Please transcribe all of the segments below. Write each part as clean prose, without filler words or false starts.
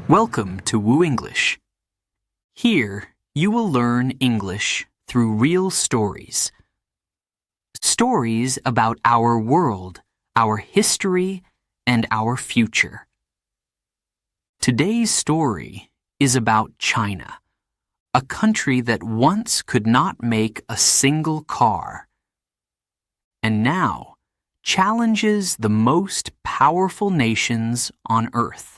Welcome to WooEnglish. Here, you will learn English through real stories. Stories about our world, our history, and our future. Today's story is about China, a country that once could not make a single car, and now challenges the most powerful nations on Earth.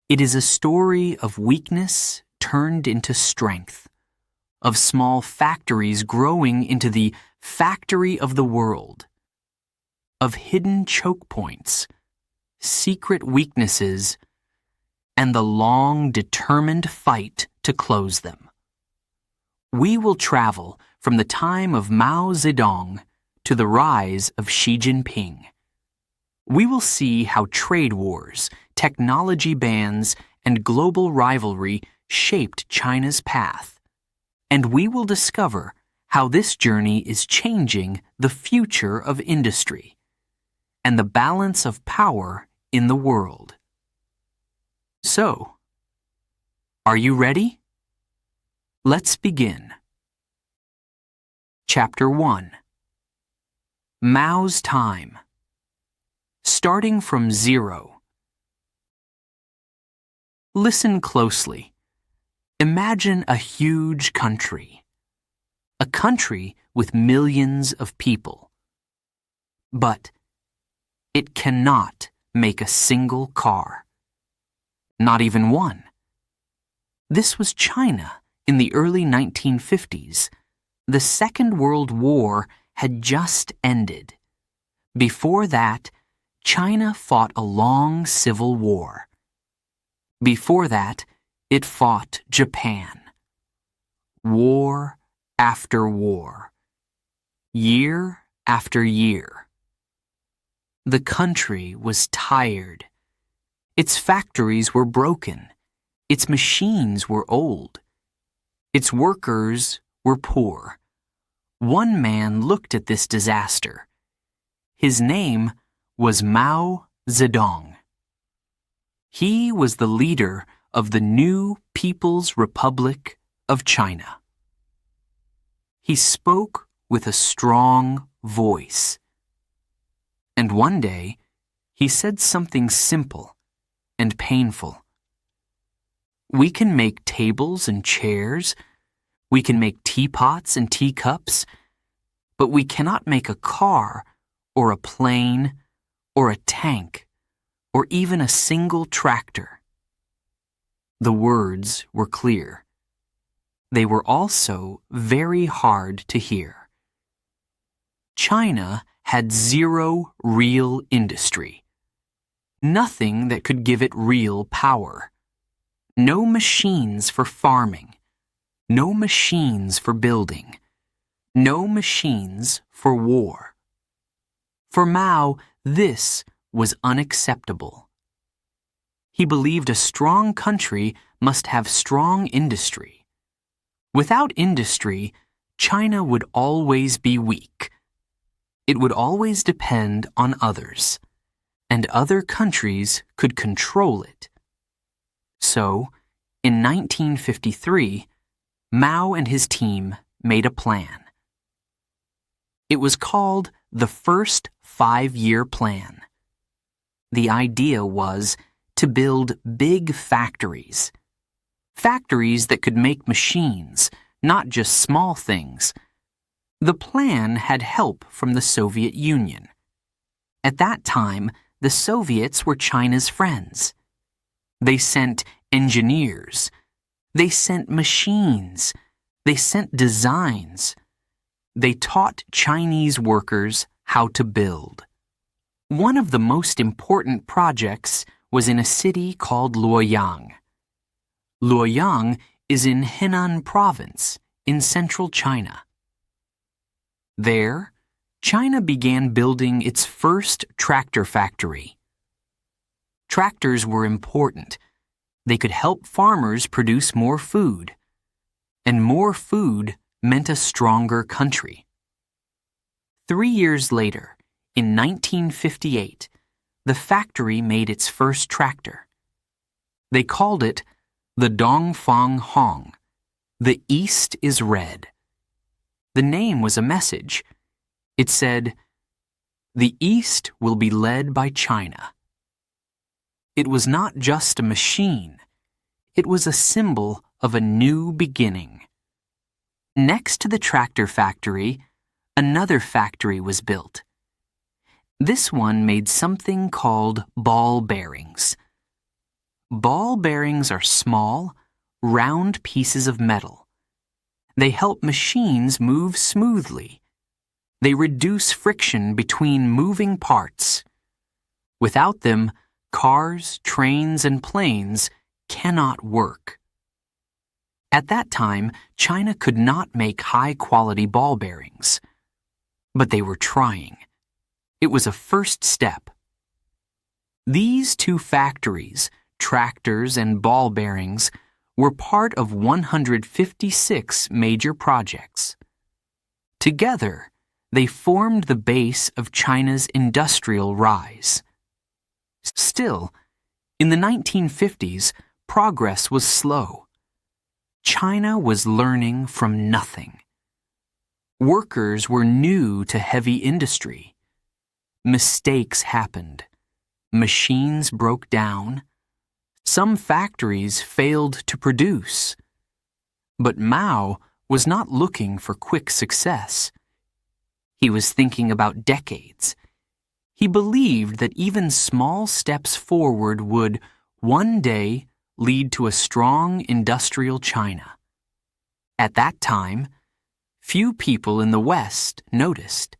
It is a story of weakness turned into strength, of small factories growing into the factory of the world, of hidden choke points, secret weaknesses, and the long, determined fight to close them. We will travel from the time of Mao Zedong to the rise of Xi Jinping. We will see how trade wars, technology bans, and global rivalry shaped China's path. And we will discover how this journey is changing the future of industry and the balance of power in the world. So, are you ready? Let's begin. Chapter 1. Mao's Time. Starting from zero. Listen closely. Imagine a huge country. A country with millions of people. But it cannot make a single car. Not even one. This was China in the early 1950s. The Second World War had just ended. Before that, China fought a long civil war. Before that, it fought Japan. War after war. Year after year. The country was tired. Its factories were broken. Its machines were old. Its workers were poor. One man looked at this disaster. His name was Mao Zedong. He was the leader of the new People's Republic of China. He spoke with a strong voice. And one day, he said something simple and painful. We can make tables and chairs. We can make teapots and teacups. But we cannot make a car or a plane or a tank, or even a single tractor. The words were clear. They were also very hard to hear. China had zero real industry. Nothing that could give it real power. No machines for farming. No machines for building. No machines for war. For Mao, this was unacceptable. He believed a strong country must have strong industry. Without industry, China would always be weak. It would always depend on others, and other countries could control it. So, in 1953, Mao and his team made a plan. It was called the First 5-Year Plan. The idea was to build big factories. Factories that could make machines, not just small things. The plan had help from the Soviet Union. At that time, the Soviets were China's friends. They sent engineers. They sent machines. They sent designs. They taught Chinese workers how to build. One of the most important projects was in a city called Luoyang. Luoyang is in Henan Province in central China. There, China began building its first tractor factory. Tractors were important. They could help farmers produce more food. And more food meant a stronger country. 3 years later, in 1958, the factory made its first tractor. They called it the Dongfang Hong. The East is red. The name was a message. It said, "The East will be led by China." It was not just a machine. It was a symbol of a new beginning. Next to the tractor factory, another factory was built. This one made something called ball bearings. Ball bearings are small, round pieces of metal. They help machines move smoothly. They reduce friction between moving parts. Without them, cars, trains, and planes cannot work. At that time, China could not make high-quality ball bearings. But they were trying. It was a first step. These two factories, tractors and ball bearings, were part of 156 major projects. Together, they formed the base of China's industrial rise. Still, in the 1950s, progress was slow. China was learning from nothing. Workers were new to heavy industry. Mistakes happened. Machines broke down. Some factories failed to produce. But Mao was not looking for quick success. He was thinking about decades. He believed that even small steps forward would, one day, lead to a strong industrial China. At that time, few people in the West noticed.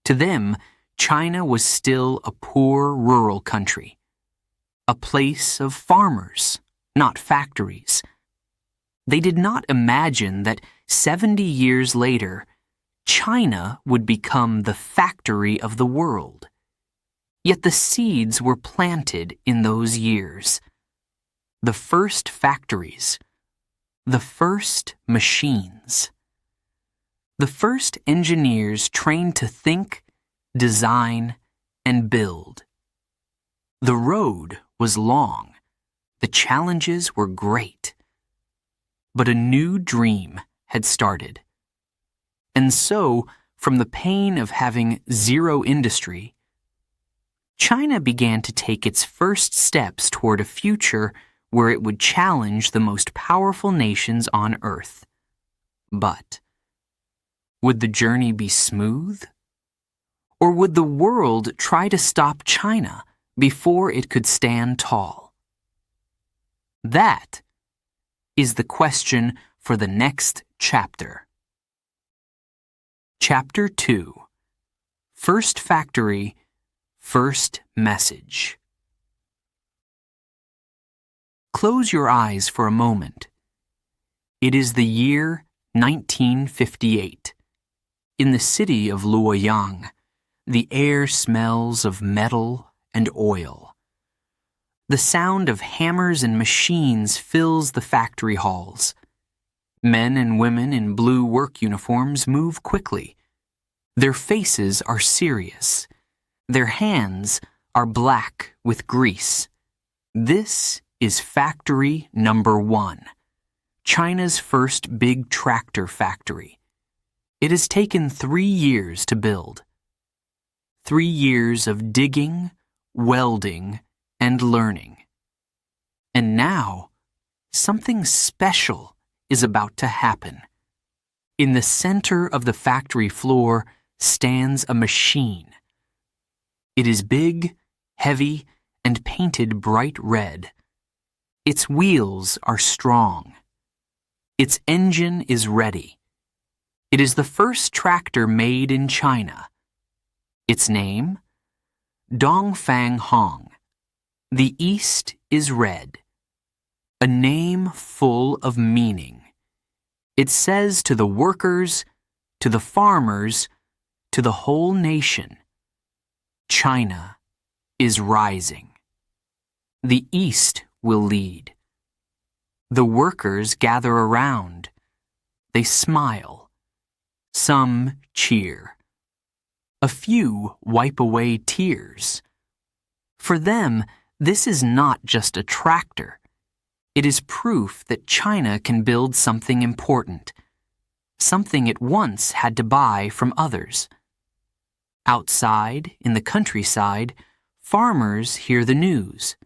To them, China was still a poor rural country, a place of farmers, not factories. They did not imagine that 70 years later, China would become the factory of the world. Yet the seeds were planted in those years. The first factories, the first machines, the first engineers trained to think, design, and build. The road was long. The challenges were great. But a new dream had started. And so, from the pain of having zero industry, China began to take its first steps toward a future where it would challenge the most powerful nations on Earth. But would the journey be smooth? Or would the world try to stop China before it could stand tall? That is the question for the next chapter. Chapter 2. First Factory, First Message. Close your eyes for a moment. It is the year 1958. In the city of Luoyang, the air smells of metal and oil. The sound of hammers and machines fills the factory halls. Men and women in blue work uniforms move quickly. Their faces are serious. Their hands are black with grease. This is factory number 1, China's first big tractor factory. It has taken 3 years to build. 3 years of digging, welding, and learning. And now, something special is about to happen. In the center of the factory floor stands a machine. It is big, heavy, and painted bright red. Its wheels are strong. Its engine is ready. It is the first tractor made in China. Its name? Dongfang Hong. The East is red. A name full of meaning. It says to the workers, to the farmers, to the whole nation, China is rising. The East will lead. The workers gather around. They smile. Some cheer. A few wipe away tears. For them, This is not just a tractor. It is proof that China can build something important, something it once had to buy from others. Outside, in the countryside, farmers hear the news.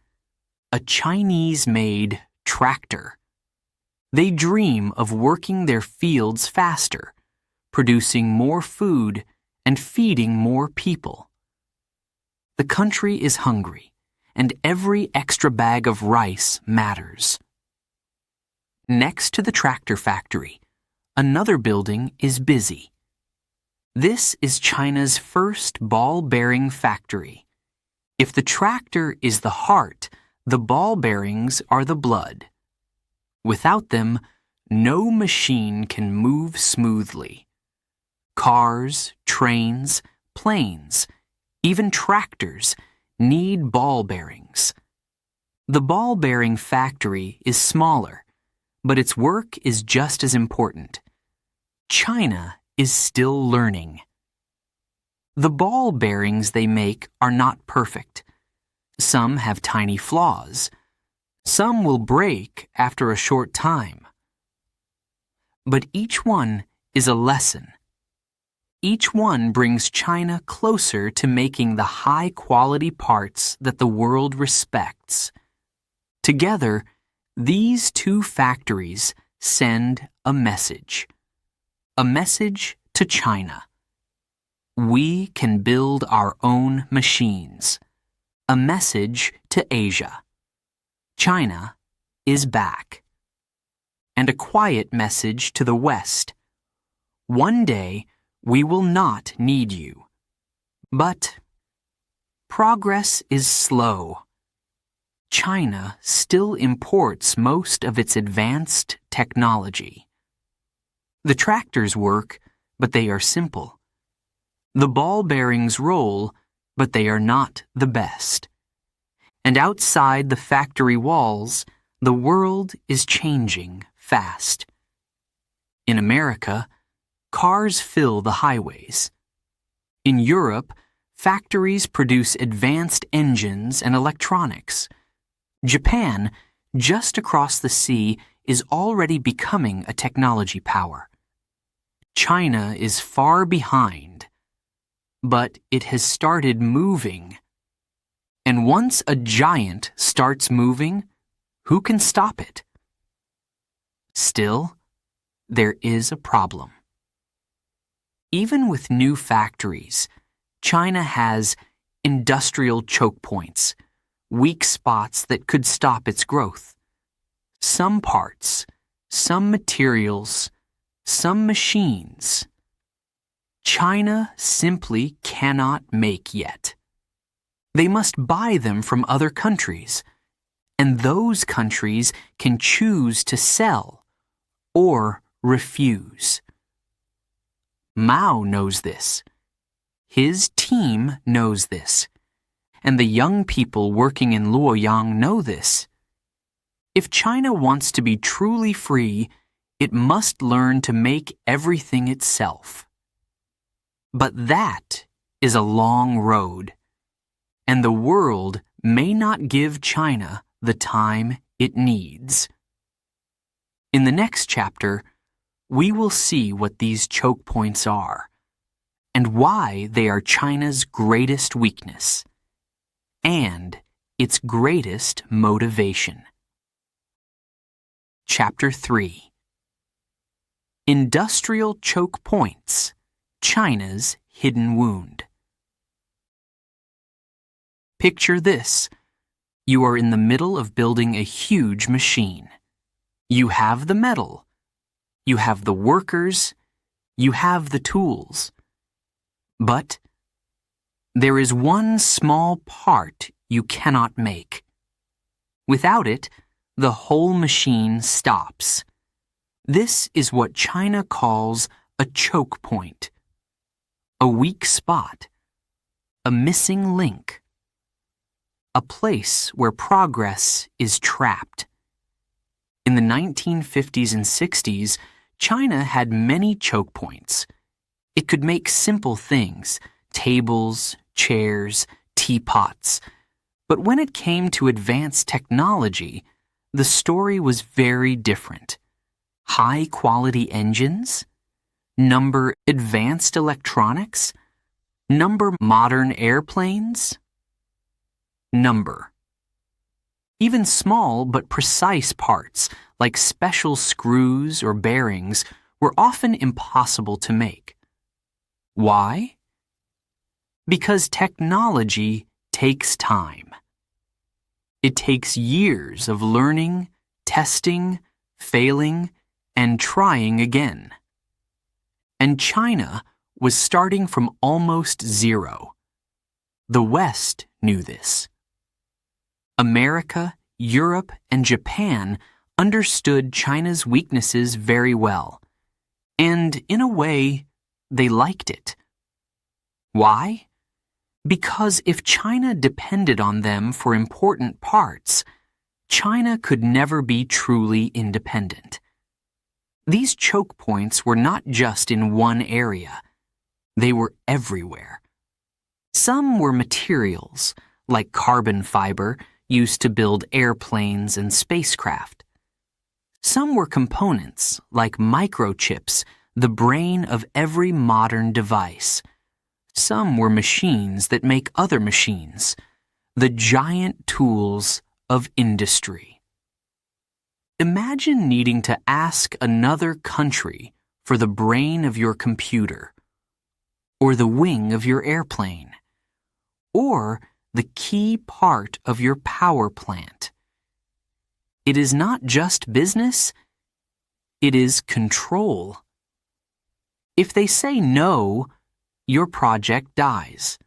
A Chinese-made tractor. They dream of working their fields faster, producing more food and feeding more people. The country is hungry, and every extra bag of rice matters. Next to the tractor factory, another building is busy. This is China's first ball-bearing factory. If the tractor is the heart, the ball bearings are the blood. Without them, no machine can move smoothly. Cars, trains, planes, even tractors need ball bearings. The ball bearing factory is smaller, but its work is just as important. China is still learning. The ball bearings they make are not perfect. Some have tiny flaws. Some will break after a short time. But each one is a lesson. Each one brings China closer to making the high-quality parts that the world respects. Together, these two factories send a message to China. We can build our own machines. A message to Asia. China is back. And a quiet message to the West. One day, we will not need you. But progress is slow. China still imports most of its advanced technology. The tractors work, but they are simple. The ball bearings roll, but they are not the best. And outside the factory walls, the world is changing fast. In America, cars fill the highways. In Europe, factories produce advanced engines and electronics. Japan, just across the sea, is already becoming a technology power. China is far behind, but it has started moving. And once a giant starts moving, who can stop it? Still, there is a problem. Even with new factories, China has industrial choke points, weak spots that could stop its growth. Some parts, some materials, some machines, China simply cannot make yet. They must buy them from other countries, and those countries can choose to sell or refuse. Mao knows this. His team knows this. And the young people working in Luoyang know this. If China wants to be truly free, it must learn to make everything itself. But that is a long road, and the world may not give China the time it needs. In the next chapter, we will see what these choke points are, and why they are China's greatest weakness, and its greatest motivation. Chapter 3. Industrial Choke Points, China's Hidden Wound. Picture this. You are in the middle of building a huge machine. You have the metal. You have the workers. You have the tools. But there is one small part you cannot make. Without it, the whole machine stops. This is what China calls a choke point, a weak spot, a missing link, a place where progress is trapped. In the 1950s and 60s, China had many choke points. It could make simple things, tables, chairs, teapots, But when it came to advanced technology, the story was very different. High-quality engines? Number advanced electronics? Number modern airplanes? Number. Even small but precise parts, like special screws or bearings, were often impossible to make. Why? Because technology takes time. It takes years of learning, testing, failing, and trying again. And China was starting from almost zero. The West knew this. America, Europe, and Japan understood China's weaknesses very well, and in a way, they liked it. Why? Because if China depended on them for important parts, China could never be truly independent. These choke points were not just in one area. They were everywhere. Some were materials, like carbon fiber, used to build airplanes and spacecraft. Some were components, like microchips, the brain of every modern device. Some were machines that make other machines, the giant tools of industry. Imagine needing to ask another country for the brain of your computer, or the wing of your airplane, or the key part of your power plant. It is not just business, it is control. If they say no, your project dies.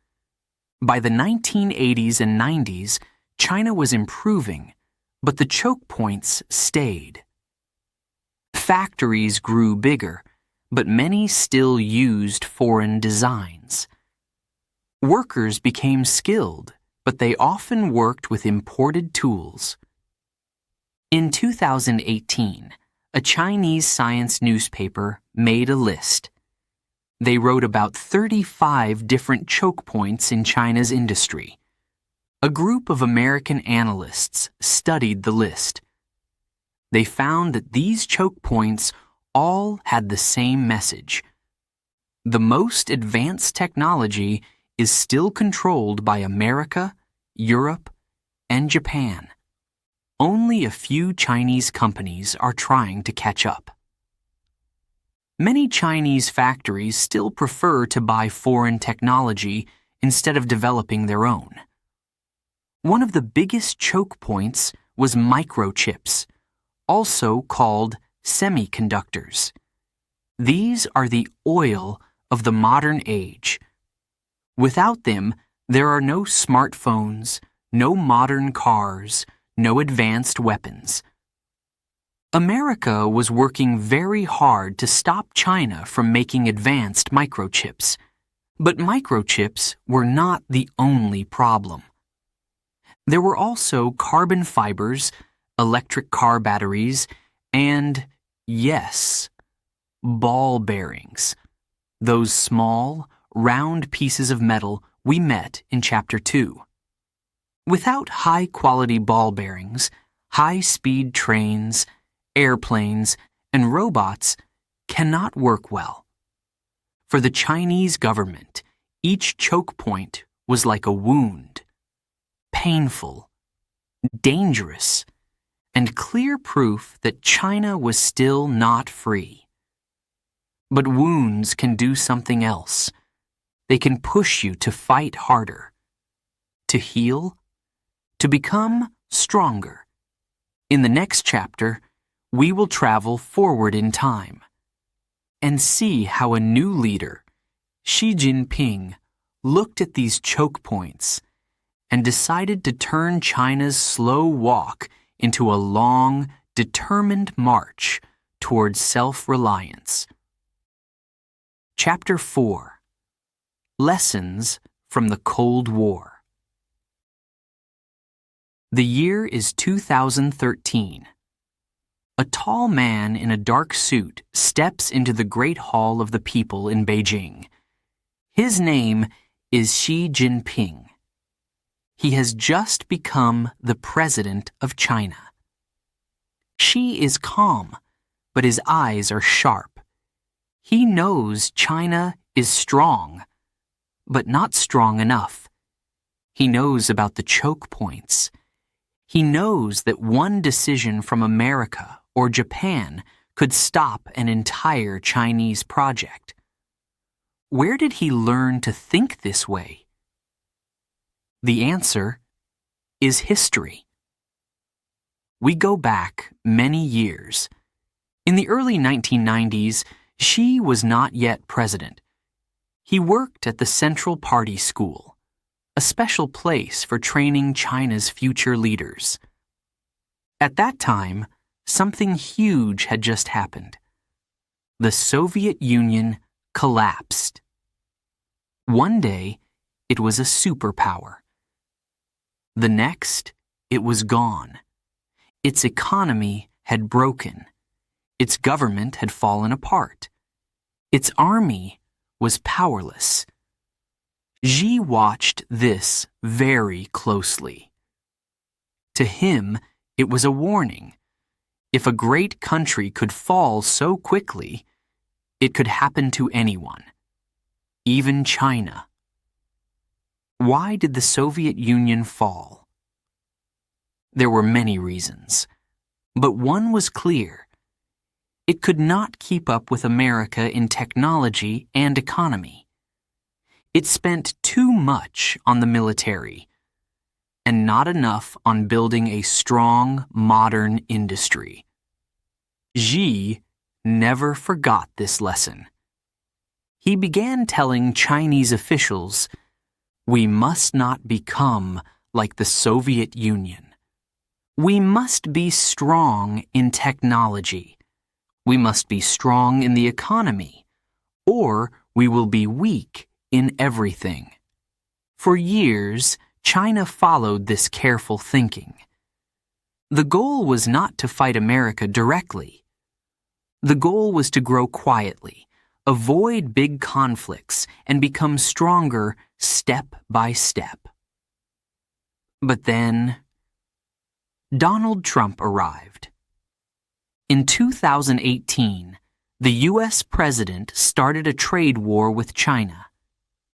By the 1980s and 90s, China was improving, but the choke points stayed. Factories grew bigger, but many still used foreign designs. Workers became skilled, but they often worked with imported tools. In 2018, a Chinese science newspaper made a list. They wrote about 35 different choke points in China's industry. A group of American analysts studied the list. They found that these choke points all had the same message. The most advanced technology is still controlled by America, Europe, and Japan. Only a few Chinese companies are trying to catch up. Many Chinese factories still prefer to buy foreign technology instead of developing their own. One of the biggest choke points was microchips, also called semiconductors. These are the oil of the modern age. Without them, there are no smartphones, no modern cars, no advanced weapons. America was working very hard to stop China from making advanced microchips. But microchips were not the only problem. There were also carbon fibers, electric car batteries, and, yes, ball bearings. Those small, round pieces of metal we met in Chapter 2. Without high-quality ball bearings, high-speed trains, airplanes, and robots cannot work well. For the Chinese government, each choke point was like a wound. Painful, dangerous, and clear proof that China was still not free. But wounds can do something else. They can push you to fight harder, to heal, to become stronger. In the next chapter, we will travel forward in time and see how a new leader, Xi Jinping, looked at these choke points and decided to turn China's slow walk into a long, determined march towards self-reliance. Chapter 4. Lessons from the Cold War. The year is 2013. A tall man in a dark suit steps into the Great Hall of the People in Beijing. His name is Xi Jinping. He has just become the president of China. Xi is calm, but his eyes are sharp. He knows China is strong, but not strong enough. He knows about the choke points. He knows that one decision from America or Japan could stop an entire Chinese project. Where did he learn to think this way? The answer is history. We go back many years. In the early 1990s, Xi was not yet president. He worked at the Central Party School, a special place for training China's future leaders. At that time, something huge had just happened. The Soviet Union collapsed. One day, it was a superpower. The next, it was gone. Its economy had broken. Its government had fallen apart. Its army was powerless. Xi watched this very closely. To him, it was a warning. If a great country could fall so quickly, it could happen to anyone, even China. Why did the Soviet Union fall? There were many reasons, but one was clear. It could not keep up with America in technology and economy. It spent too much on the military, and not enough on building a strong, modern industry. Xi never forgot this lesson. He began telling Chinese officials, "We must not become like the Soviet Union. We must be strong in technology. We must be strong in the economy, or we will be weak in everything." For years, China followed this careful thinking. The goal was not to fight America directly. The goal was to grow quietly, avoid big conflicts, and become stronger step by step. But then, Donald Trump arrived. In 2018, the U.S. president started a trade war with China.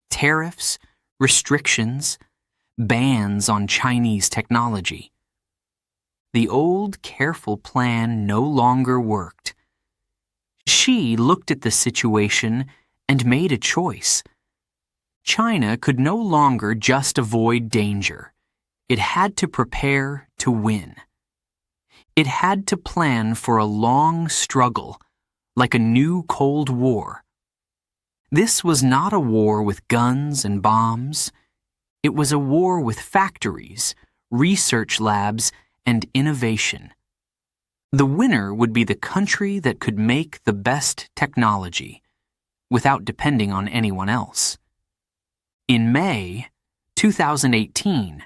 Tariffs, restrictions, bans on Chinese technology. The old, careful plan no longer worked. Xi looked at the situation and made a choice. China could no longer just avoid danger. It had to prepare to win. It had to plan for a long struggle, like a new Cold War. This was not a war with guns and bombs. It was a war with factories, research labs, and innovation. The winner would be the country that could make the best technology, without depending on anyone else. In May 2018,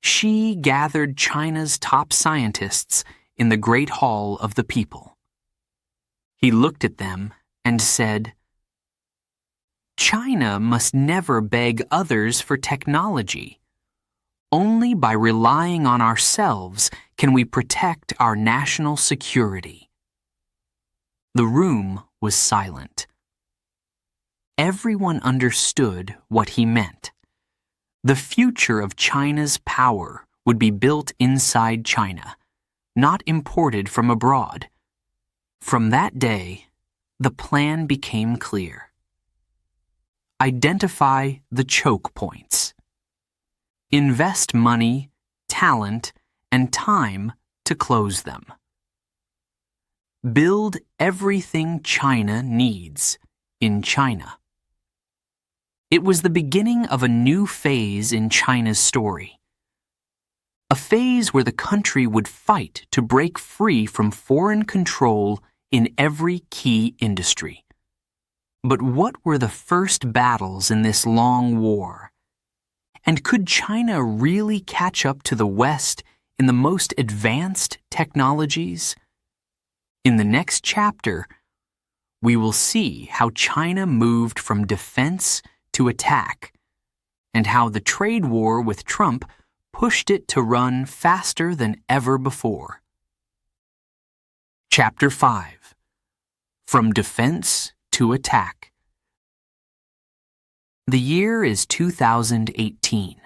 Xi gathered China's top scientists in the Great Hall of the People. He looked at them and said, "China must never beg others for technology. Only by relying on ourselves can we protect our national security." The room was silent. Everyone understood what he meant. The future of China's power would be built inside China, not imported from abroad. From that day, the plan became clear. Identify the choke points. Invest money, talent, and time to close them. Build everything China needs in China. It was the beginning of a new phase in China's story. A phase where the country would fight to break free from foreign control in every key industry. But what were the first battles in this long war? And could China really catch up to the West in the most advanced technologies? In the next chapter, we will see how China moved from defense to attack, and how the trade war with Trump pushed it to run faster than ever before. Chapter 5. From Defense to Attack. The year is 2018.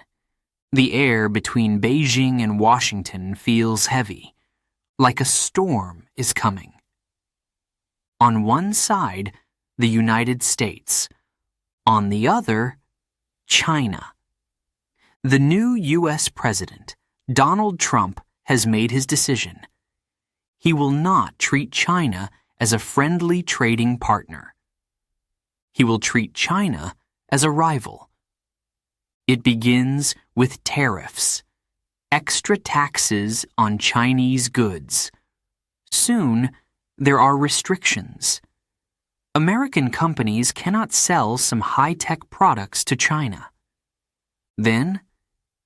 The air between Beijing and Washington feels heavy, like a storm is coming. On one side, the United States. On the other, China. The new U.S. President, Donald Trump, has made his decision. He will not treat China as a friendly trading partner. He will treat China as a rival. It begins with tariffs, extra taxes on Chinese goods. Soon, there are restrictions. American companies cannot sell some high-tech products to China. Then,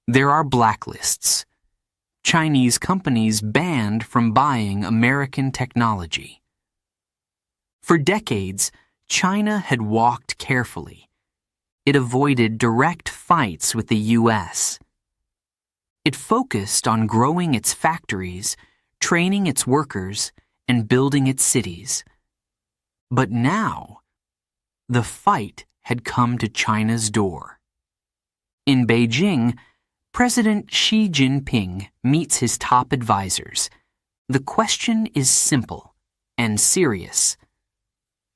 there are blacklists. Chinese companies banned from buying American technology. For decades, China had walked carefully. It avoided direct fights with the U.S. It focused on growing its factories, training its workers, and building its cities. But now, the fight had come to China's door. In Beijing, President Xi Jinping meets his top advisors. The question is simple and serious.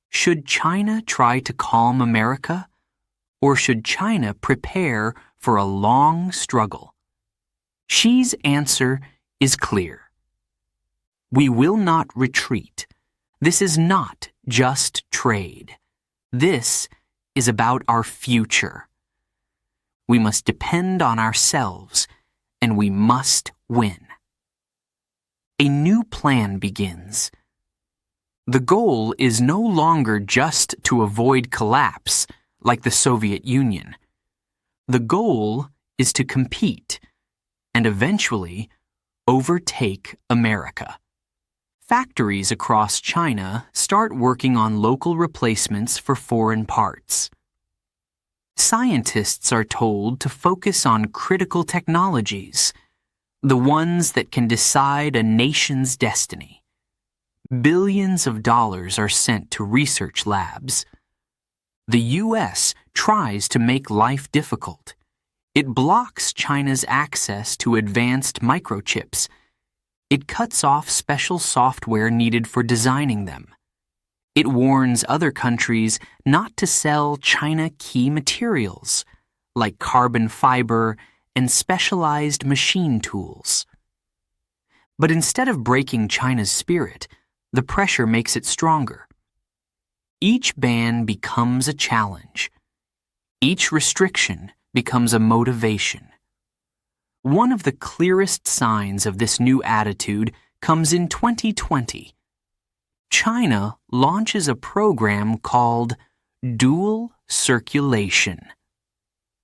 Should China try to calm America, or should China prepare for a long struggle? Xi's answer is clear. We will not retreat. This is not just trade. This is about our future. We must depend on ourselves, and we must win. A new plan begins. The goal is no longer just to avoid collapse, like the Soviet Union. The goal is to compete and eventually overtake America. Factories across China start working on local replacements for foreign parts. Scientists are told to focus on critical technologies, the ones that can decide a nation's destiny. Billions of dollars are sent to research labs. The U.S. tries to make life difficult. It blocks China's access to advanced microchips. It cuts off special software needed for designing them. It warns other countries not to sell China key materials, like carbon fiber and specialized machine tools. But instead of breaking China's spirit, the pressure makes it stronger. Each ban becomes a challenge. Each restriction becomes a motivation. One of the clearest signs of this new attitude comes in 2020. China launches a program called dual circulation.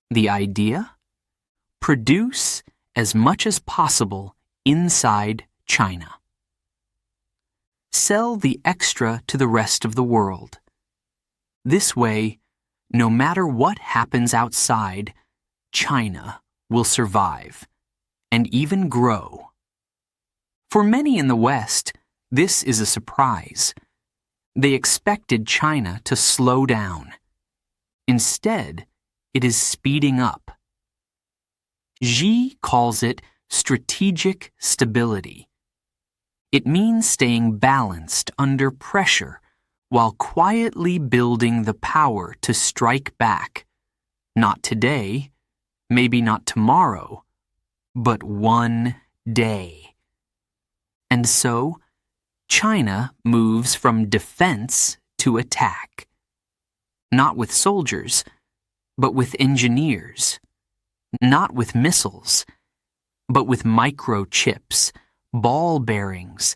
The idea? Produce as much as possible inside China. Sell the extra to the rest of the world. This way, no matter what happens outside, China will survive and even grow. For many in the West, this is a surprise. They expected China to slow down. Instead, it is speeding up. Xi calls it strategic stability. It means staying balanced under pressure while quietly building the power to strike back. Not today, maybe not tomorrow, but one day. And so, China moves from defense to attack. Not with soldiers, but with engineers. Not with missiles, but with microchips, ball bearings,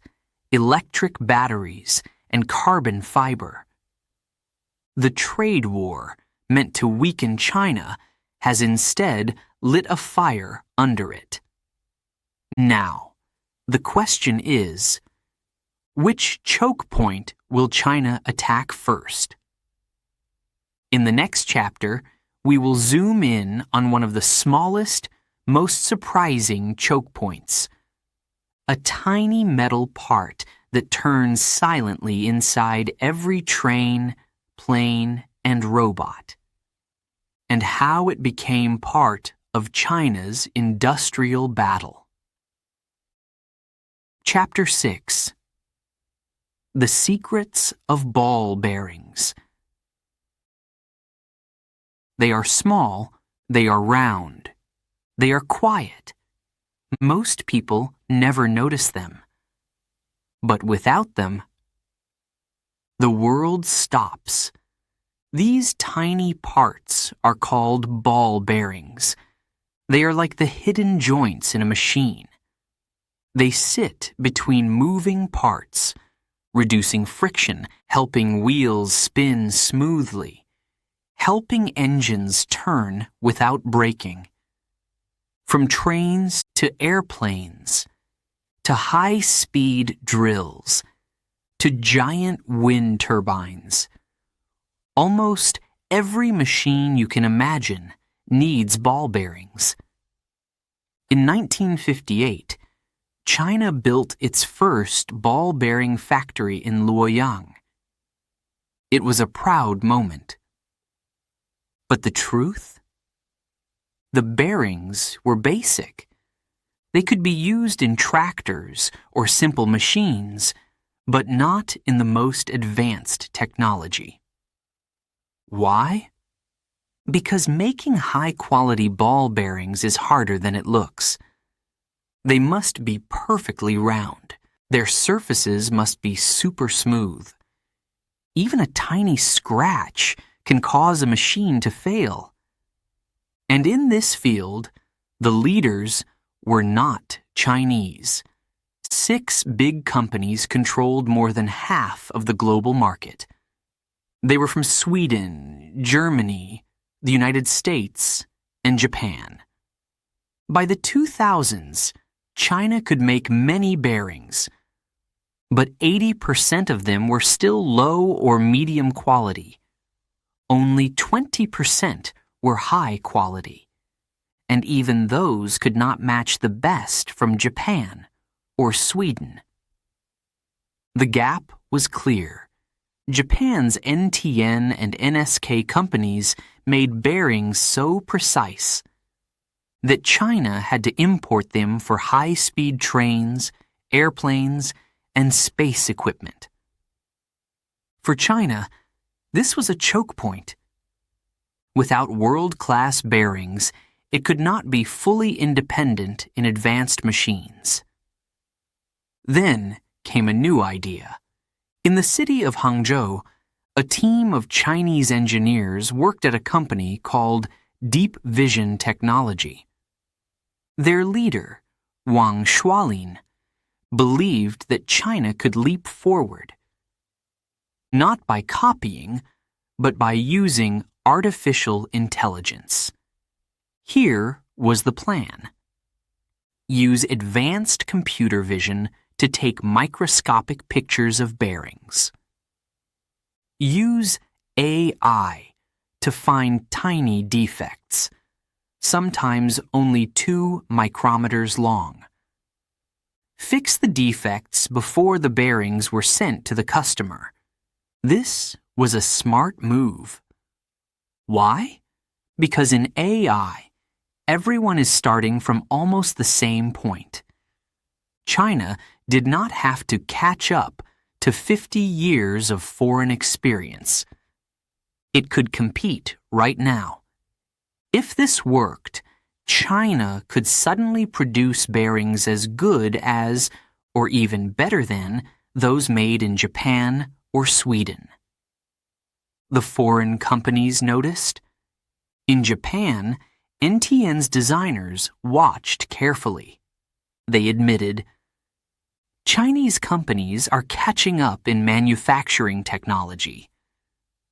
electric batteries, and carbon fiber. The trade war, meant to weaken China, has instead lit a fire under it. Now, the question is, which choke point will China attack first? In the next chapter, we will zoom in on one of the smallest, most surprising choke points. A tiny metal part that turns silently inside every train, plane, and robot. And how it became part of China's industrial battle. Chapter 6. The Secrets of Ball Bearings. They are small, they are round, they are quiet. Most people never notice them. But without them, the world stops. These tiny parts are called ball bearings. They are like the hidden joints in a machine. They sit between moving parts, reducing friction, helping wheels spin smoothly, helping engines turn without braking. From trains to airplanes, to high-speed drills, to giant wind turbines. Almost every machine you can imagine needs ball bearings. In 1958, China built its first ball bearing factory in Luoyang. It was a proud moment. But the truth? The bearings were basic. They could be used in tractors or simple machines, but not in the most advanced technology. Why? Because making high-quality ball bearings is harder than it looks. They must be perfectly round. Their surfaces must be super smooth. Even a tiny scratch can cause a machine to fail. And in this field, the leaders were not Chinese. 6 big companies controlled more than half of the global market. They were from Sweden, Germany, the United States, and Japan. By the 2000s, China could make many bearings, but 80% of them were still low or medium quality. Only 20% were high quality, and even those could not match the best from Japan or Sweden. The gap was clear. Japan's NTN and NSK companies made bearings so precise that China had to import them for high-speed trains, airplanes, and space equipment. For China, this was a choke point. Without world-class bearings, it could not be fully independent in advanced machines. Then came a new idea. In the city of Hangzhou, a team of Chinese engineers worked at a company called Deep Vision Technology. Their leader, Wang Shualin, believed that China could leap forward, not by copying, but by using artificial intelligence. Here was the plan. Use advanced computer vision to take microscopic pictures of bearings. Use AI to find tiny defects, sometimes only 2 micrometers long. Fix the defects before the bearings were sent to the customer. This was a smart move. Why? Because in AI, everyone is starting from almost the same point. China did not have to catch up to 50 years of foreign experience. It could compete right now. If this worked, China could suddenly produce bearings as good as, or even better than, those made in Japan or Sweden. The foreign companies noticed. In Japan, NTN's designers watched carefully. They admitted, Chinese companies are catching up in manufacturing technology,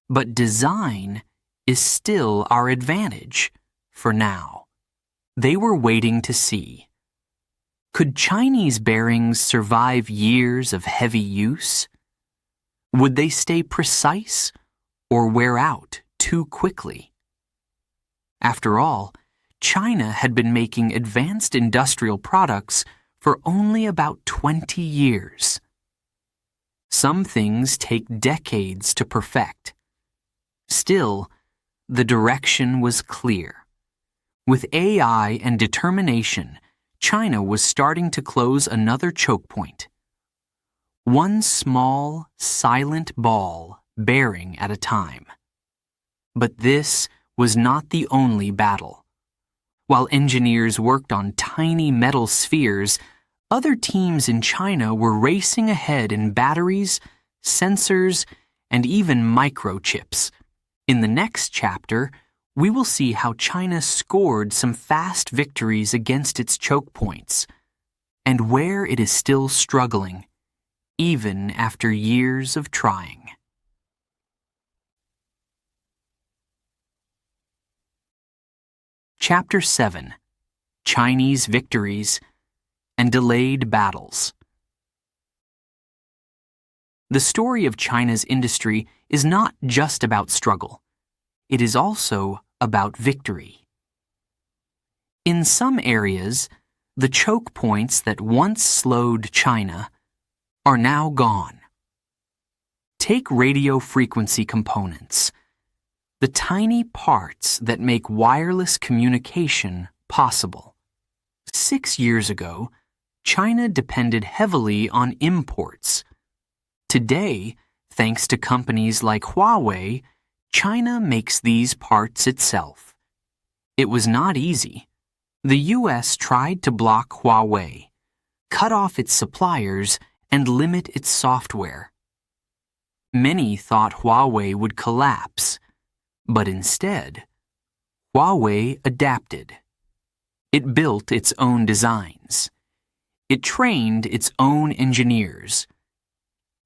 but design is still our advantage for now. They were waiting to see. Could Chinese bearings survive years of heavy use? Would they stay precise or wear out too quickly? After all, China had been making advanced industrial products for only about 20 years. Some things take decades to perfect. Still, the direction was clear. With AI and determination, China was starting to close another choke point. One small, silent ball bearing at a time. But this was not the only battle. While engineers worked on tiny metal spheres, other teams in China were racing ahead in batteries, sensors, and even microchips. In the next chapter, we will see how China scored some fast victories against its choke points, and where it is still struggling, even after years of trying. Chapter 7: Chinese Victories and Delayed Battles. The story of China's industry is not just about struggle. It is also about victory. In some areas, the choke points that once slowed China are now gone. Take radio frequency components, the tiny parts that make wireless communication possible. 6 years ago, China depended heavily on imports. Today, thanks to companies like Huawei, China makes these parts itself. It was not easy. The US tried to block Huawei, cut off its suppliers, and limit its software. Many thought Huawei would collapse, but instead, Huawei adapted. It built its own designs. It trained its own engineers.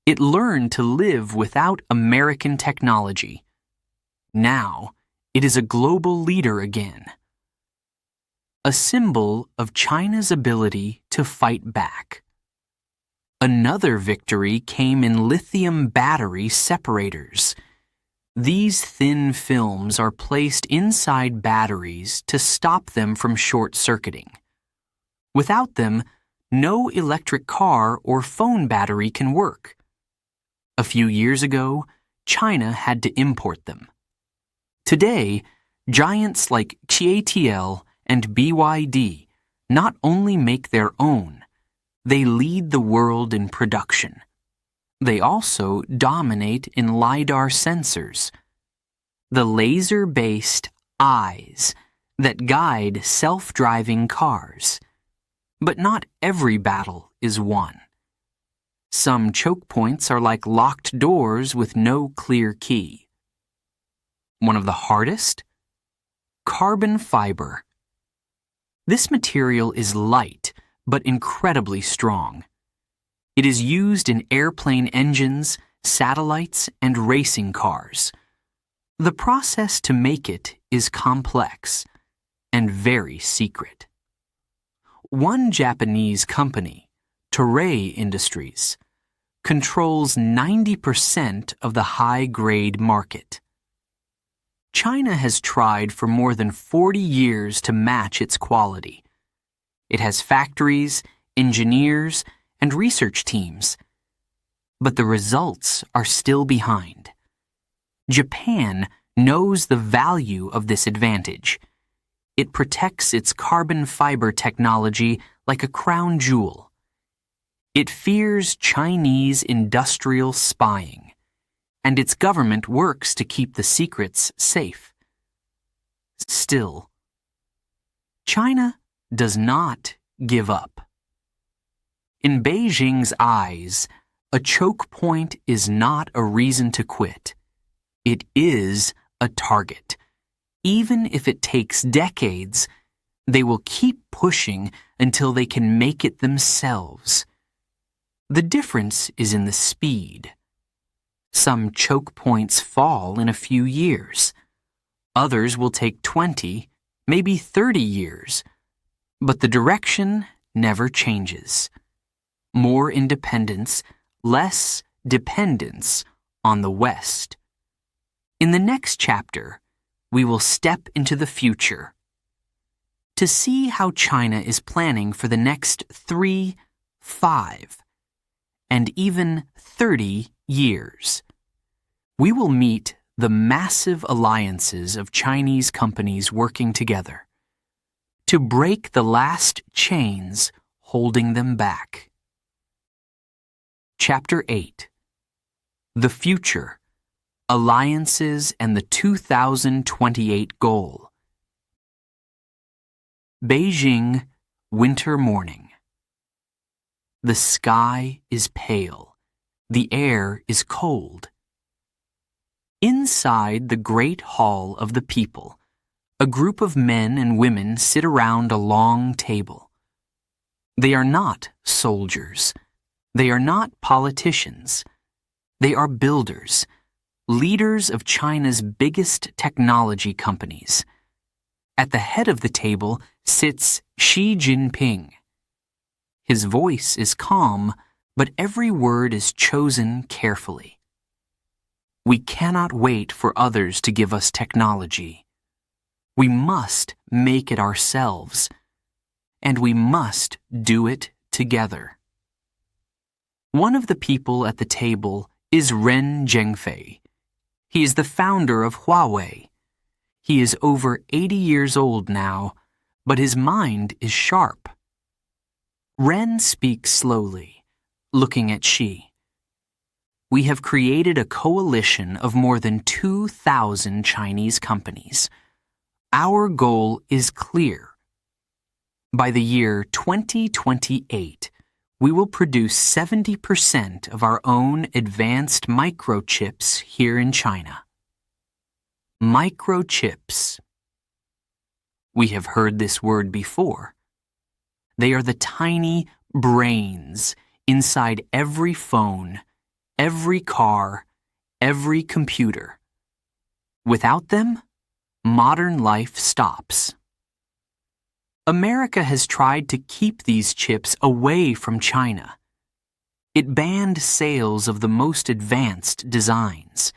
It learned to live without American technology. Now, it is a global leader again. A symbol of China's ability to fight back. Another victory came in lithium battery separators. These thin films are placed inside batteries to stop them from short-circuiting. Without them, no electric car or phone battery can work. A few years ago, China had to import them. Today, giants like CATL and BYD not only make their own, they lead the world in production. They also dominate in LiDAR sensors, the laser-based eyes that guide self-driving cars. But not every battle is won. Some choke points are like locked doors with no clear key. One of the hardest? Carbon fiber. This material is light but incredibly strong. It is used in airplane engines, satellites, and racing cars. The process to make it is complex and very secret. One Japanese company, Toray Industries, controls 90% of the high-grade market. China has tried for more than 40 years to match its quality. It has factories, engineers, and research teams. But the results are still behind. Japan knows the value of this advantage. It protects its carbon fiber technology like a crown jewel. It fears Chinese industrial spying, and its government works to keep the secrets safe. Still, China does not give up. In Beijing's eyes, a choke point is not a reason to quit. It is a target. Even if it takes decades, they will keep pushing until they can make it themselves. The difference is in the speed. Some choke points fall in a few years. Others will take 20, maybe 30 years. But the direction never changes. More independence, less dependence on the West. In the next chapter, we will step into the future. to see how China is planning for the next 3, 5, and even 30 years. We will meet the massive alliances of Chinese companies working together to break the last chains holding them back. Chapter 8. The Future, Alliances and the 2028 Goal. Beijing, winter morning. The sky is pale. The air is cold. Inside the great hall of the people, a group of men and women sit around a long table. They are not soldiers. They are not politicians. They are builders, leaders of China's biggest technology companies. At the head of the table sits Xi Jinping. His voice is calm, but every word is chosen carefully. We cannot wait for others to give us technology. We must make it ourselves, and we must do it together. One of the people at the table is Ren Zhengfei. He is the founder of Huawei. He is over 80 years old now, but his mind is sharp. Ren speaks slowly, looking at Xi. We have created a coalition of more than 2,000 Chinese companies. Our goal is clear. By the year 2028, we will produce 70% of our own advanced microchips here in China. Microchips. We have heard this word before. They are the tiny brains inside every phone, every car, every computer. Without them, modern life stops. America has tried to keep these chips away from China. It banned sales of the most advanced designs.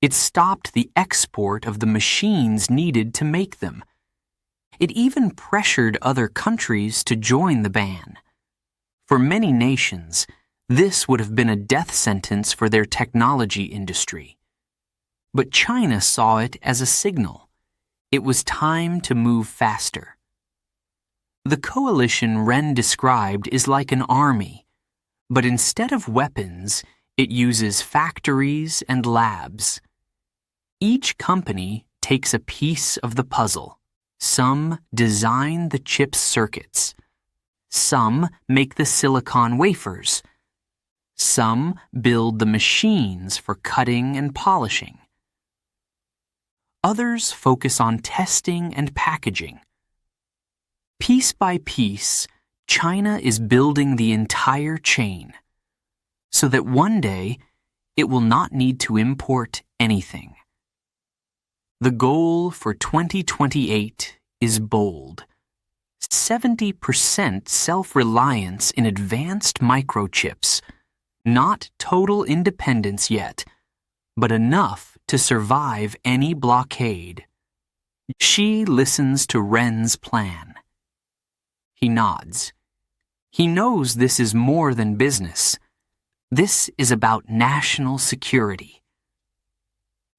It stopped the export of the machines needed to make them. It even pressured other countries to join the ban. For many nations, this would have been a death sentence for their technology industry. But China saw it as a signal. It was time to move faster. The coalition Ren described is like an army, but instead of weapons, it uses factories and labs. Each company takes a piece of the puzzle. Some design the chip circuits. Some make the silicon wafers. Some build the machines for cutting and polishing. Others focus on testing and packaging. Piece by piece, China is building the entire chain, so that one day it will not need to import anything. The goal for 2028 is bold. 70% self-reliance in advanced microchips. Not total independence yet, but enough to survive any blockade. Xi listens to Ren's plan. He nods. He knows this is more than business. This is about national security.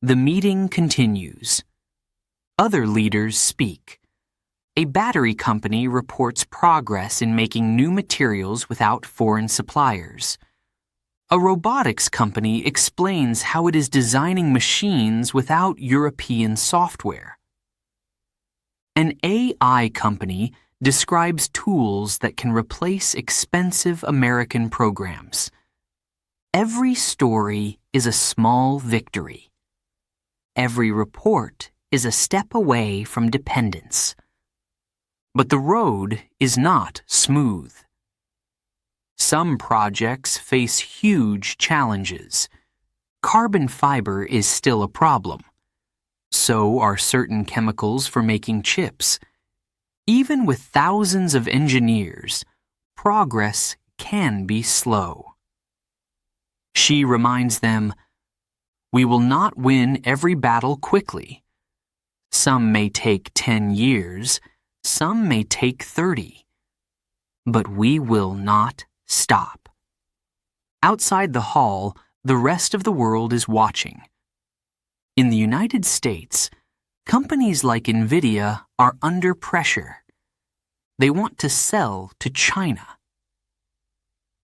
The meeting continues. Other leaders speak. A battery company reports progress in making new materials without foreign suppliers. A robotics company explains how it is designing machines without European software. An AI company describes tools that can replace expensive American programs. Every story is a small victory. Every report is a step away from dependence. But the road is not smooth. Some projects face huge challenges. Carbon fiber is still a problem. So are certain chemicals for making chips. Even with thousands of engineers, progress can be slow. Xi reminds them, "We will not win every battle quickly. Some may take 10 years, Some may take 30. But we will not stop. Outside the hall, the rest of the world is watching. In the United States, companies like NVIDIA are under pressure. They want to sell to China.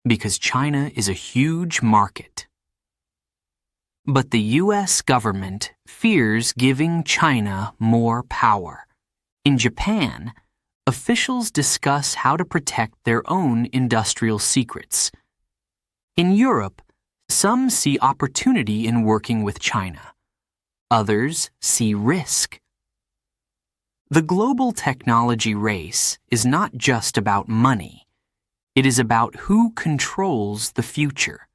Because China is a huge market. But the U.S. government fears giving China more power. In Japan, officials discuss how to protect their own industrial secrets. In Europe, some see opportunity in working with China. Others see risk. The global technology race is not just about money. It is about who controls the future.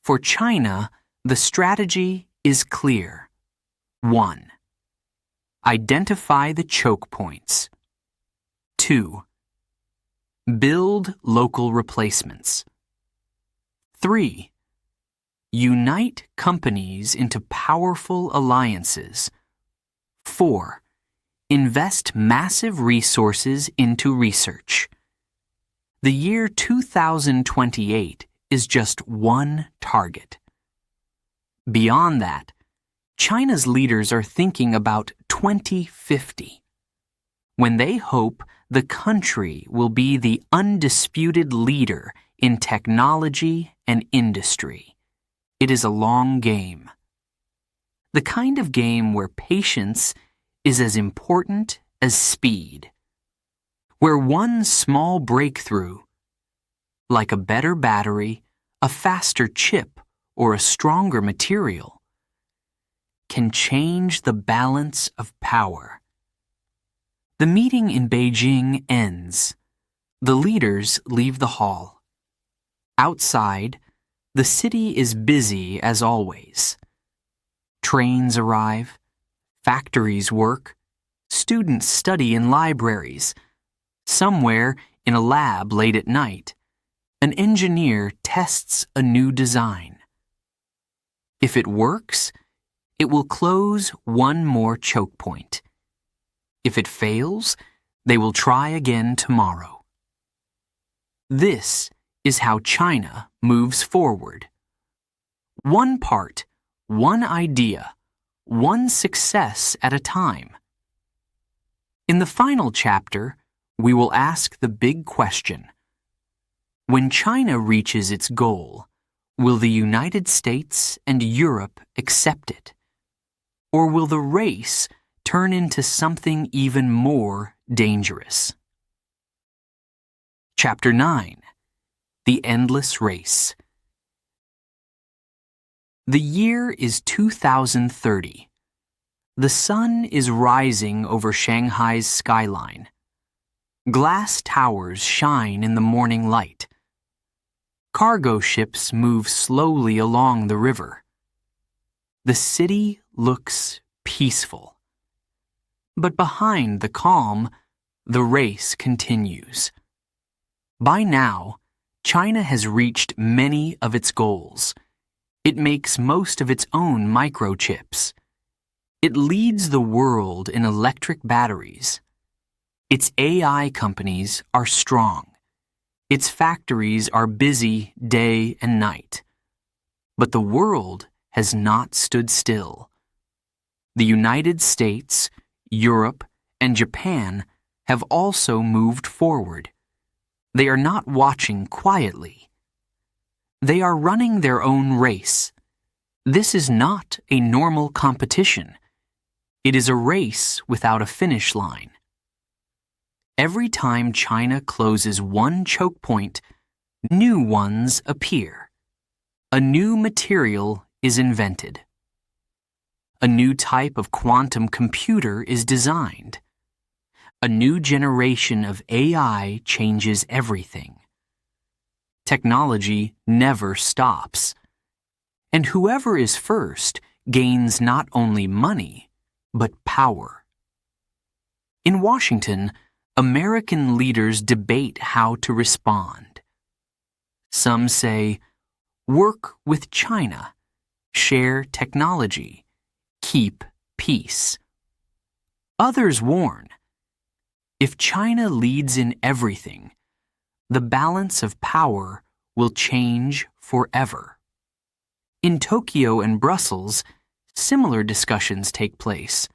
For China, the strategy is clear. 1. Identify the choke points. 2. Build local replacements. 3. Unite companies into powerful alliances. 4. Invest massive resources into research. The year 2028 is just one target. Beyond that, China's leaders are thinking about 2050, when they hope the country will be the undisputed leader in technology and industry. It is a long game. The kind of game where patience is as important as speed. Where one small breakthrough, like a better battery, a faster chip, or a stronger material, can change the balance of power. The meeting in Beijing ends. The leaders leave the hall. Outside, the city is busy as always. Trains arrive, factories work, students study in libraries. Somewhere in a lab late at night, an engineer tests a new design. If it works, it will close one more choke point. If it fails, they will try again tomorrow. This is how China moves forward. One part, one idea, one success at a time. In the final chapter, we will ask the big question. When China reaches its goal, will the United States and Europe accept it? Or will the race turn into something even more dangerous? Chapter 9. The Endless Race. The year is 2030. The sun is rising over Shanghai's skyline. Glass towers shine in the morning light. Cargo ships move slowly along the river. The city looks peaceful. But behind the calm, the race continues. By now, China has reached many of its goals. It makes most of its own microchips. It leads the world in electric batteries. Its AI companies are strong. Its factories are busy day and night. But the world has not stood still. The United States, Europe, and Japan have also moved forward. They are not watching quietly. They are running their own race. This is not a normal competition. It is a race without a finish line. Every time China closes one choke point, new ones appear. A new material is invented. A new type of quantum computer is designed. A new generation of AI changes everything. Technology never stops. And whoever is first gains not only money, but power. In Washington, American leaders debate how to respond. Some say, work with China, share technology, keep peace. Others warn, If China leads in everything, the balance of power will change forever. In Tokyo and Brussels, similar discussions take place.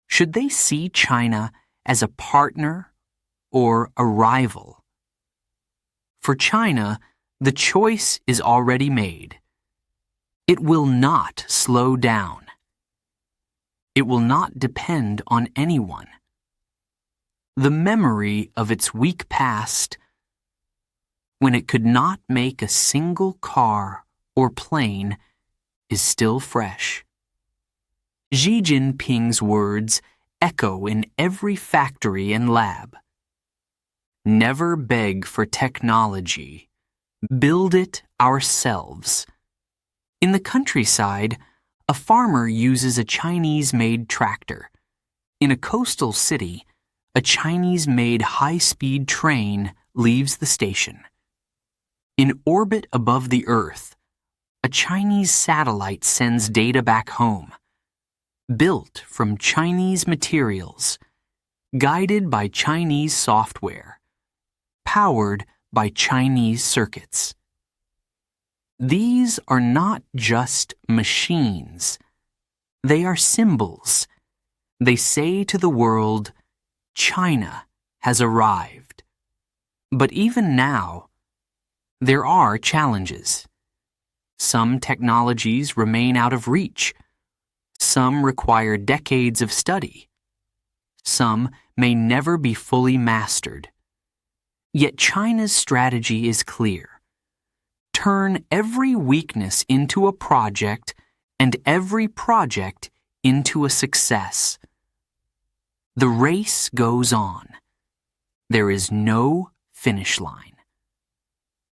Should they see China as a partner or a rival? For China, the choice is already made. It will not slow down. It will not depend on anyone. The memory of its weak past, when it could not make a single car or plane, is still fresh. Xi Jinping's words echo in every factory and lab. Never beg for technology. Build it ourselves. In the countryside, a farmer uses a Chinese-made tractor. In a coastal city, a Chinese-made high-speed train leaves the station. In orbit above the Earth, a Chinese satellite sends data back home. Built from Chinese materials, guided by Chinese software, powered by Chinese circuits. These are not just machines. They are symbols. They say to the world, China has arrived. But even now, there are challenges. Some technologies remain out of reach. Some require decades of study. Some may never be fully mastered. Yet China's strategy is clear. Turn every weakness into a project and every project into a success. The race goes on. There is no finish line.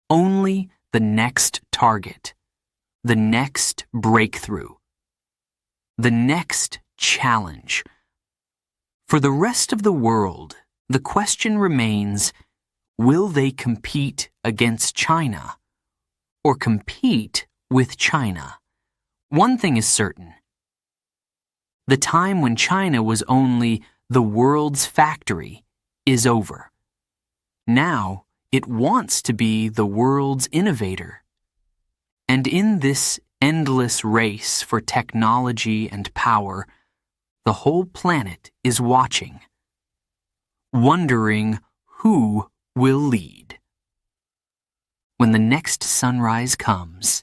Only the next target, the next breakthrough, the next challenge. For the rest of the world, the question remains, will they compete against China or compete with China? One thing is certain. The time when China was only the world's factory is over. Now it wants to be the world's innovator. And in this endless race for technology and power, the whole planet is watching, wondering who will lead. When the next sunrise comes,